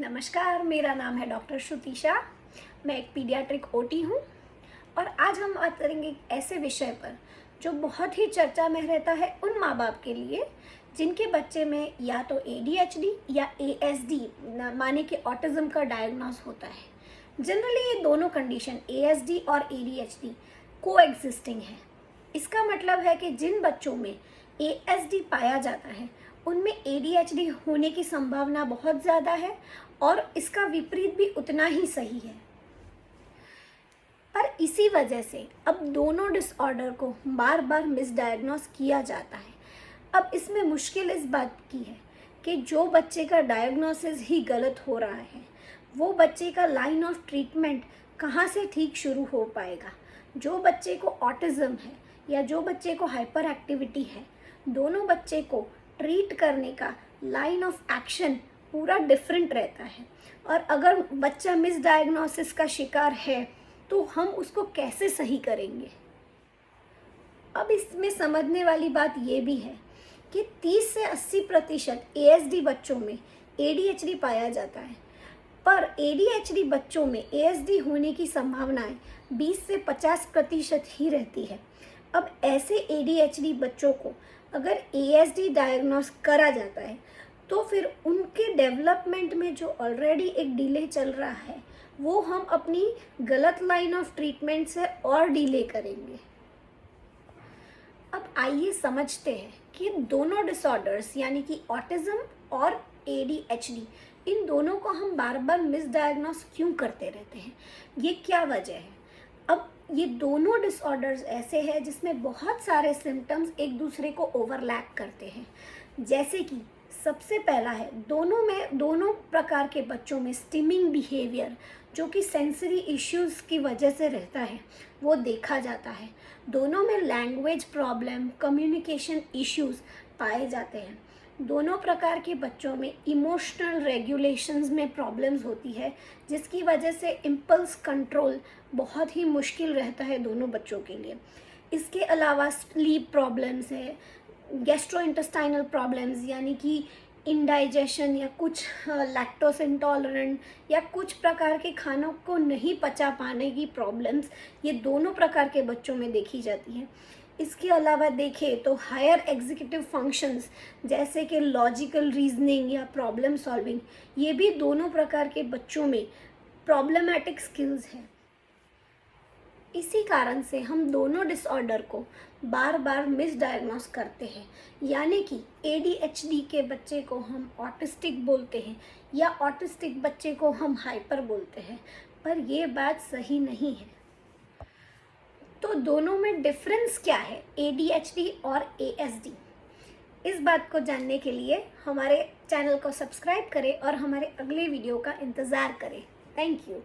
नमस्कार, मेरा नाम है डॉक्टर श्रुतिशा। मैं एक पीडियाट्रिक ओटी हूँ और आज हम बात करेंगे एक ऐसे विषय पर जो बहुत ही चर्चा में रहता है उन माँ बाप के लिए जिनके बच्चे में या तो ADHD या ASD माने कि ऑटिज्म का डायग्नोस होता है। जनरली ये दोनों कंडीशन ASD और ADHD को एग्जिस्टिंग है। इसका मतलब है कि जिन बच्चों में ASD पाया जाता है उनमें ADHD होने की संभावना बहुत ज़्यादा है और इसका विपरीत भी उतना ही सही है। पर इसी वजह से अब दोनों डिसऑर्डर को बार बार मिसडायग्नोस किया जाता है। अब इसमें मुश्किल इस बात की है कि जो बच्चे का डायग्नोसिस ही गलत हो रहा है वो बच्चे का लाइन ऑफ ट्रीटमेंट कहाँ से ठीक शुरू हो पाएगा। जो बच्चे को ऑटिज्म है या जो बच्चे को हाइपर एक्टिविटी है, दोनों बच्चे को ट्रीट करने का लाइन ऑफ एक्शन पूरा डिफरेंट रहता है। और अगर बच्चा मिसडायग्नोसिस का शिकार है तो हम उसको कैसे सही करेंगे। अब इसमें समझने वाली बात ये भी है कि 30 से 80% ASD बच्चों में ADHD पाया जाता है, पर ADHD बच्चों में ASD होने की संभावनाएं 20 से 50% ही रहती है। अब ऐसे ADHD बच्चों को अगर ASD डायग्नोस करा जाता है तो फिर उनके डेवलपमेंट में जो ऑलरेडी एक डिले चल रहा है वो हम अपनी गलत लाइन ऑफ ट्रीटमेंट से और डिले करेंगे। अब आइए समझते हैं कि दोनों डिसऑर्डर्स यानी कि ऑटिज्म और ADHD इन दोनों को हम बार बार मिसडायग्नोस क्यों करते रहते हैं, ये क्या वजह है। अब ये दोनों डिसऑर्डर्स ऐसे हैं जिसमें बहुत सारे सिम्टम्स एक दूसरे को ओवरलैप करते हैं। जैसे कि सबसे पहला है दोनों प्रकार के बच्चों में स्टिमिंग बिहेवियर जो कि सेंसरी इश्यूज़ की वजह से रहता है वो देखा जाता है। दोनों में लैंग्वेज प्रॉब्लम, कम्युनिकेशन इश्यूज़ पाए जाते हैं। दोनों प्रकार के बच्चों में इमोशनल रेगुलेशंस में प्रॉब्लम्स होती है जिसकी वजह से इम्पल्स कंट्रोल बहुत ही मुश्किल रहता है दोनों बच्चों के लिए। इसके अलावा स्लीप प्रॉब्लम्स है, गैस्ट्रोइंटेस्टाइनल प्रॉब्लम्स यानी कि इंडाइजेशन या कुछ लैक्टोस इंटॉलरेंट या कुछ प्रकार के खानों को नहीं पचा पाने की प्रॉब्लम्स ये दोनों प्रकार के बच्चों में देखी जाती है। इसके अलावा देखें तो हायर एग्जीक्यूटिव फंक्शंस जैसे कि लॉजिकल रीजनिंग या प्रॉब्लम सॉल्विंग ये भी दोनों प्रकार के बच्चों में प्रॉब्लमैटिक स्किल्स हैं। इसी कारण से हम दोनों डिसऑर्डर को बार बार मिसडायग्नोस करते हैं, यानी कि ADHD के बच्चे को हम ऑटिस्टिक बोलते हैं या ऑटिस्टिक बच्चे को हम हाइपर बोलते हैं, पर ये बात सही नहीं है। तो दोनों में डिफरेंस क्या है ADHD और ASD, इस बात को जानने के लिए हमारे चैनल को सब्सक्राइब करें और हमारे अगले वीडियो का इंतज़ार करें। Thank you.